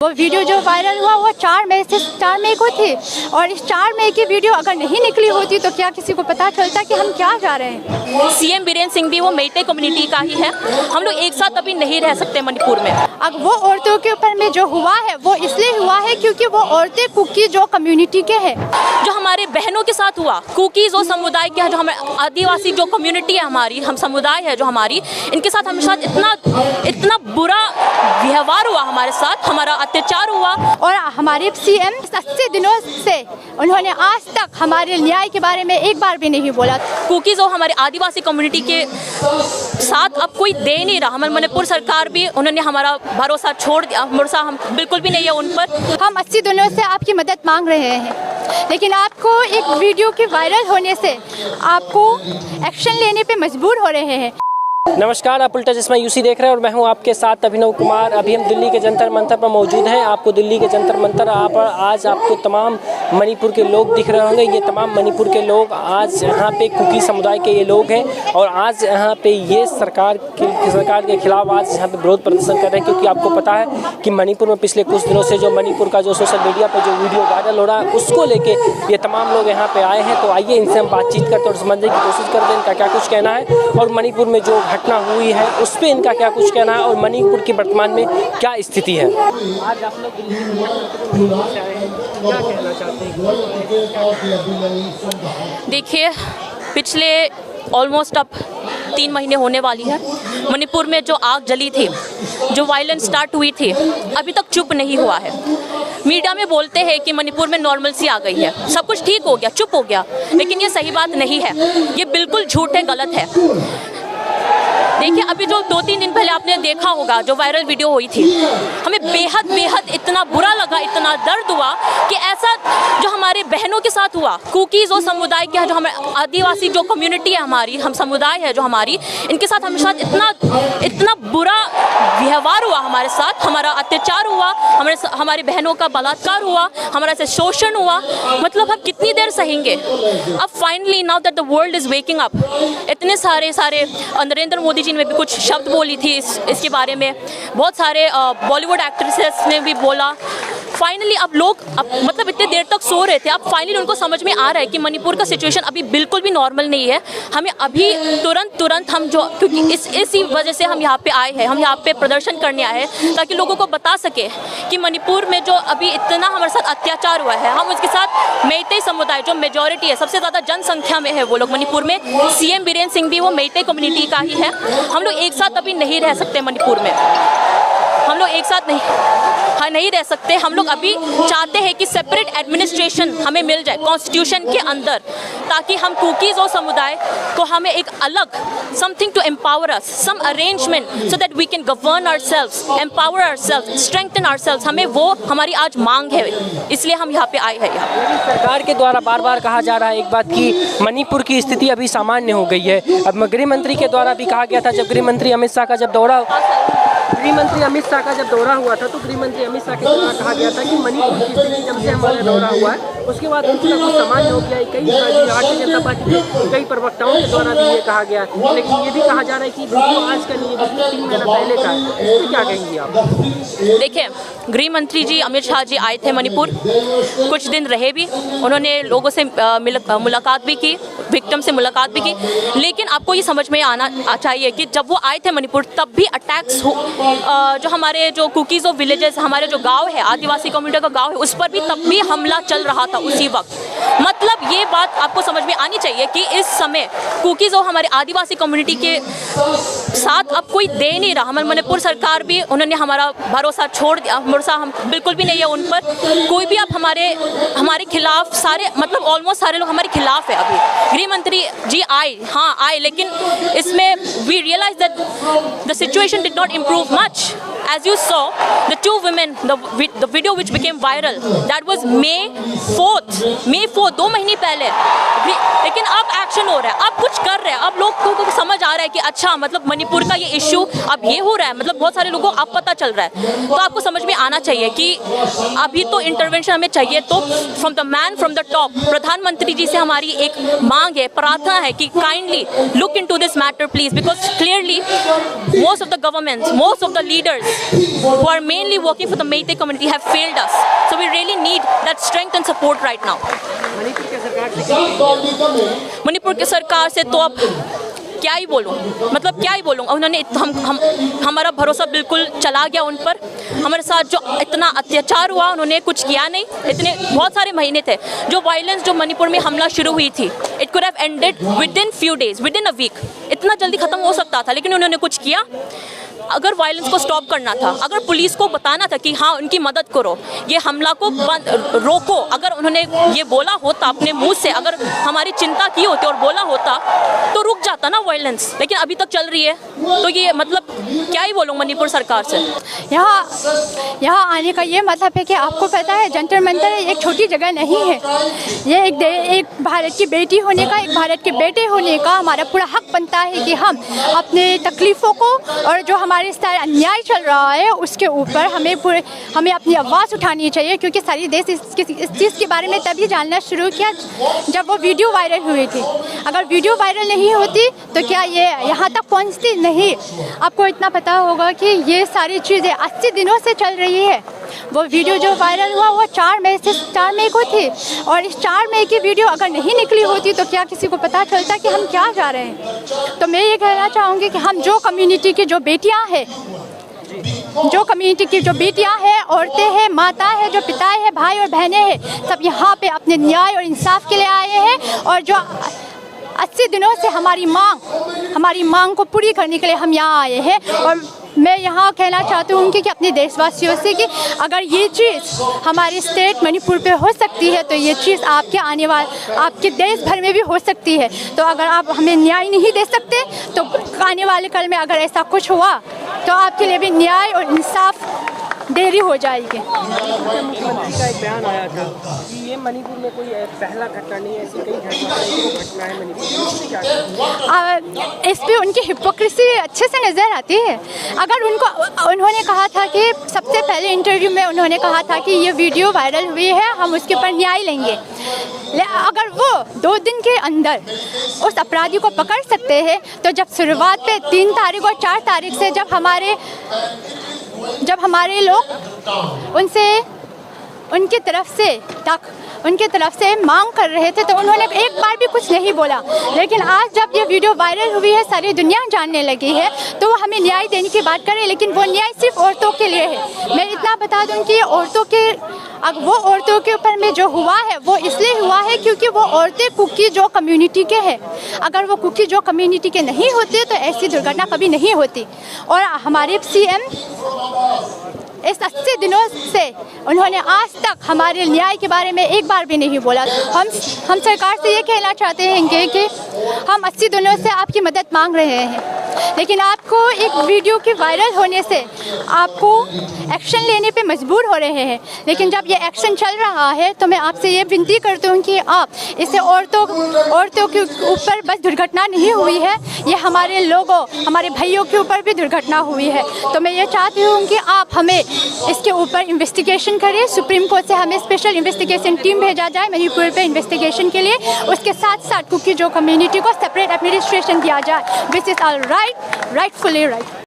वो वीडियो जो वायरल हुआ वो 4 मई को थी और इस 4 मई की वीडियो अगर नहीं निकली होती तो क्या किसी को पता चलता कि हम क्या जा रहे हैं। सीएम बीरेन सिंह भी वो मेइते कम्युनिटी का ही है। हम लोग एक साथ अभी नहीं रह सकते मणिपुर में। अब वो औरतों के ऊपर में जो हुआ है वो इसलिए हुआ है क्योंकि वो औरतें कुकी जो कम्युनिटी के हैं, जो हमारे बहनों के साथ हुआ, कुकीज और समुदाय के, जो हमारे आदिवासी जो कम्युनिटी है हमारी, हम समुदाय है जो हमारी, इनके साथ हमारे साथ इतना बुरा व्यवहार हुआ, हमारे साथ हमारा अत्याचार हुआ। और हमारे सीएम 80 दिनों से उन्होंने आज तक हमारे न्याय के बारे में एक बार भी नहीं बोला। कुकीज और हमारे आदिवासी कम्युनिटी के साथ अब कोई दे नहीं रहा। हमारे मणिपुर सरकार भी, उन्होंने हमारा भरोसा छोड़ दिया। भरोसा हम बिल्कुल भी नहीं है उन पर। हम 80 दिनों से आपकी मदद मांग रहे हैं, लेकिन आपको एक वीडियो के वायरल होने से आपको एक्शन लेने पे मजबूर हो रहे हैं। नमस्कार, आप उल्टा चश्मा यूसी देख रहे हैं और मैं हूं आपके साथ अभिनव कुमार। अभी हम दिल्ली के जंतर मंतर पर मौजूद हैं। आपको दिल्ली के जंतर मंतर आज आपको तमाम मणिपुर के लोग दिख रहे होंगे। ये तमाम मणिपुर के लोग आज यहाँ पे कुकी समुदाय के ये लोग हैं और आज यहाँ पे ये सरकार के खिलाफ आज यहाँ पे विरोध प्रदर्शन कर रहे हैं, क्योंकि आपको पता है कि मणिपुर में पिछले कुछ दिनों से जो मणिपुर का जो सोशल मीडिया पर जो वीडियो वायरल हो रहा है उसको लेके ये तमाम लोग यहाँ पे आए हैं। तो आइए इनसे हम बातचीत करते और समझने की कोशिश करते हैं इनका क्या कुछ कहना है और मणिपुर में जो घटना हुई है उस पे इनका क्या कुछ कहना है और मणिपुर की वर्तमान में क्या स्थिति है। आज आप लोग क्या कहना चाहते हैं? देखिए, पिछले ऑलमोस्ट अब 3 महीने होने वाली है। मणिपुर में जो आग जली थी, जो वायलेंस स्टार्ट हुई थी, अभी तक चुप नहीं हुआ है। मीडिया में बोलते हैं कि मणिपुर में नॉर्मलसी आ गई है, सब कुछ ठीक हो गया, चुप हो गया, लेकिन ये सही बात नहीं है। ये बिल्कुल झूठ है, गलत है। देखिए, अभी जो 2-3 दिन पहले आपने देखा होगा जो वायरल वीडियो हुई थी, हमें बेहद इतना बुरा लगा, इतना दर्द हुआ कि ऐसा जो हमारे बहनों के साथ हुआ, कुकीज और समुदाय के, जो हमारे आदिवासी जो कम्युनिटी है हमारी, हम समुदाय है जो हमारी, इनके साथ हमारे साथ इतना बुरा व्यवहार हुआ, हमारे साथ हमारा अत्याचार हुआ, हमारे बहनों का बलात्कार हुआ, हमारा से शोषण हुआ। मतलब हम कितनी देर सहेंगे। अब finally now that the world is waking up, इतने सारे नरेंद्र मोदी जी ने भी कुछ शब्द बोली थी इसके बारे में, बहुत सारे बॉलीवुड एक्ट्रेसेस ने भी बोला। फाइनली अब लोग मतलब इतने देर तक सो रहे थे, अब फाइनली उनको समझ में आ रहा है कि मणिपुर का सिचुएशन अभी बिल्कुल भी नॉर्मल नहीं है। हमें अभी तुरंत हम जो, क्योंकि इसी वजह से हम यहाँ पे आए हैं, हम यहाँ पे प्रदर्शन करने आए हैं ताकि लोगों को बता सके कि मणिपुर में जो अभी इतना हमारे साथ अत्याचार हुआ है, हम उसके साथ मेइते समुदाय जो मेजॉरिटी है, सबसे ज़्यादा जनसंख्या में है वो लोग मणिपुर में। सीएम बीरेन सिंह भी वो मेइते कम्युनिटी का ही है। हम लोग एक साथ अभी नहीं रह सकते मणिपुर में, हम लोग एक साथ नहीं रह सकते। हम लोग अभी चाहते हैं कि सेपरेट एडमिनिस्ट्रेशन हमें मिल जाए कॉन्स्टिट्यूशन के अंदर, ताकि हम कुकीज और समुदाय को हमें एक अलग something to empower us, some arrangement so that we can govern ourselves, empower ourselves, strengthen ourselves. हमें वो हमारी आज मांग है, इसलिए हम यहाँ पे आए हैं। सरकार के द्वारा बार बार कहा जा रहा है एक बात कि मणिपुर की स्थिति अभी सामान्य हो गई है। अब गृह मंत्री के द्वारा भी कहा गया था, जब गृह मंत्री अमित शाह का जब दौरा हुआ था तो गृह मंत्री अमित शाह के द्वारा कहा गया था कि मणिपुर की स्थिति जब से हमारा दौरा हुआ है उसके बाद उनका कुछ सामान्य हो गया है। कई भारतीय जनता पार्टी के कई प्रवक्ताओं के द्वारा भी ये कहा गया है, लेकिन ये भी कहा जा रहा है कि वीडियो आज का नहीं है, 3 महीना पहले का है। इस पर क्या कहेंगी आप? देखिए, गृह मंत्री जी अमित शाह जी आए थे मणिपुर, कुछ दिन रहे भी, उन्होंने लोगों से मुलाकात भी की, विक्टिम से मुलाकात भी की, लेकिन आपको ये समझ में आना चाहिए कि जब वो आए थे मणिपुर तब भी अटैक्स जो हमारे जो कुकीज़ और विलेजेस, हमारे जो गांव है, आदिवासी कम्युनिटी का गांव है, उस पर भी तब भी हमला चल रहा था उसी वक्त। मतलब ये बात आपको समझ में आनी चाहिए कि इस समय कुकीज़ और हमारे आदिवासी कम्युनिटी के साथ अब कोई दे नहीं रहा। हमारे मणिपुर सरकार भी, उन्होंने हमारा भरोसा छोड़ दिया। भरोसा हम बिल्कुल भी नहीं है उन पर। कोई भी अब हमारे खिलाफ, सारे मतलब ऑलमोस्ट सारे लोग हमारे खिलाफ है। अभी गृह मंत्री जी आए, लेकिन इसमें we realise that the situation did not improve much. As you saw, the 2 women, the video which became viral, that was May 4th, 2 महीने पहले। लेकिन अब एक्शन हो रहा है, अब कुछ कर रहे हैं, अब लोगों को समझ आ रहा है कि अच्छा, मतलब मणिपुर का ये इश्यू अब ये हो रहा है, मतलब बहुत सारे लोगों को अब पता चल रहा है। तो आपको समझ में आना चाहिए कि अभी तो इंटरवेंशन हमें चाहिए। तो from the man from the top, प्रधानमंत्री जी से हमारी एक मांग है, प्रार्थना है कि kindly look into this matter please, because clearly most of the governments, most of the leaders who are mainly working for the Meitei community have failed us. So we really need that strength and support right now. Manipur की सरकार से तो अब क्या ही बोलूँ, मतलब क्या ही बोलूँ। उन्होंने हमारा भरोसा बिल्कुल चला गया उन पर। हमारे साथ जो इतना अत्याचार हुआ, उन्होंने कुछ किया नहीं। इतने बहुत सारे महीने थे जो वायलेंस जो मणिपुर में हमला शुरू हुई थी, it could have ended within few days, within a week. इतना जल्दी ख़त्म हो सकता था, लेकिन उन्होंने कुछ किया। अगर वायलेंस को स्टॉप करना था, अगर पुलिस को बताना था कि हाँ उनकी मदद करो, ये हमला को रोको, अगर उन्होंने ये बोला होता अपने मुंह से, अगर हमारी चिंता की होती और बोला होता तो रुक जाता ना वायलेंस। लेकिन अभी तक चल रही है, तो ये मतलब क्या ही बोलूँ मणिपुर सरकार से। यहाँ आने का ये मतलब है कि आपको पता है जंतर मंतर एक छोटी जगह नहीं है। ये एक भारत की बेटी होने का, एक भारत के बेटे होने का हमारा पूरा हक बनता है कि हम अपने तकलीफ़ों को और जो हमारे साथ अन्याय चल रहा है उसके ऊपर हमें अपनी आवाज़ उठानी चाहिए। क्योंकि सारी देश इस चीज़ के बारे में तभी जानना शुरू किया जब वो वीडियो वायरल हुई थी। अगर वीडियो वायरल नहीं होती तो क्या ये यहाँ तक पहुँचती नहीं। आपको इतना पता होगा कि ये सारी चीज़ें 80 दिनों से चल रही है। वो वीडियो जो वायरल हुआ वो 4 मई को थी, और इस 4 मई की वीडियो अगर नहीं निकली होती तो क्या किसी को पता चलता कि हम क्या जा रहे हैं। तो मैं ये कहना चाहूँगी कि हम जो कम्युनिटी की जो बेटियाँ हैं, औरतें हैं, माता है, जो पिताएं हैं, भाई और बहनें हैं, सब यहाँ पे अपने न्याय और इंसाफ के लिए आए हैं। और जो 80 दिनों से हमारी मांग को पूरी करने के लिए हम यहाँ आए हैं। और मैं यहाँ कहना चाहती हूँ कि अपने देशवासियों से कि अगर ये चीज़ हमारे स्टेट मणिपुर पे हो सकती है तो ये चीज़ आपके देश भर में भी हो सकती है। तो अगर आप हमें न्याय नहीं दे सकते तो आने वाले कल में अगर ऐसा कुछ हुआ तो आपके लिए भी न्याय और इंसाफ देरी हो जाएगी। मुख्यमंत्री का एक बयान आया था कि ये मणिपुर में कोई पहला घटना नहीं है, ऐसी कई घटना है मणिपुर में। इस पर उनकी हिपोक्रेसी अच्छे से नज़र आती है। अगर उन्होंने कहा था कि सबसे पहले इंटरव्यू में उन्होंने कहा था कि ये वीडियो वायरल हुई है, हम उसके ऊपर न्याय लेंगे। अगर वो 2 दिन के अंदर उस अपराधी को पकड़ सकते हैं तो जब शुरुआत पे 3 तारीख और 4 तारीख से जब हमारे लोग उनकी तरफ से मांग कर रहे थे तो उन्होंने एक बार भी कुछ नहीं बोला। लेकिन आज जब ये वीडियो वायरल हुई है, सारी दुनिया जानने लगी है, तो वो हमें न्याय देने की बात करें। लेकिन वो न्याय सिर्फ औरतों के लिए है। मैं इतना बता दूं कि औरतों के ऊपर में जो हुआ है वो इसलिए हुआ है क्योंकि वो औरतें कुकी जो कम्युनिटी के हैं। अगर वो कुकी जो कम्युनिटी के नहीं होते तो ऐसी दुर्घटना कभी नहीं होती। और हमारे CM इस 80 दिनों से उन्होंने आज तक हमारे न्याय के बारे में एक बार भी नहीं बोला। हम सरकार से ये कहना चाहते हैं कि हम 80 दिनों से आपकी मदद मांग रहे हैं, लेकिन आपको एक वीडियो के वायरल होने से आपको एक्शन लेने पे मजबूर हो रहे हैं। लेकिन जब ये एक्शन चल रहा है तो मैं आपसे ये विनती करती हूँ कि आप इससे औरतों के ऊपर बस दुर्घटना नहीं हुई है, ये हमारे हमारे भाइयों के ऊपर भी दुर्घटना हुई है। तो मैं ये चाहती हूँ कि आप हमें इसके ऊपर इन्वेस्टिगेशन करें। सुप्रीम कोर्ट से हमें स्पेशल इन्वेस्टिगेशन टीम भेजा जाए मणिपुर पे इन्वेस्टिगेशन के लिए। उसके साथ साथ कुकी जो कम्युनिटी को सेपरेट एडमिनिस्ट्रेशन दिया जाए, which is all right, rightfully right.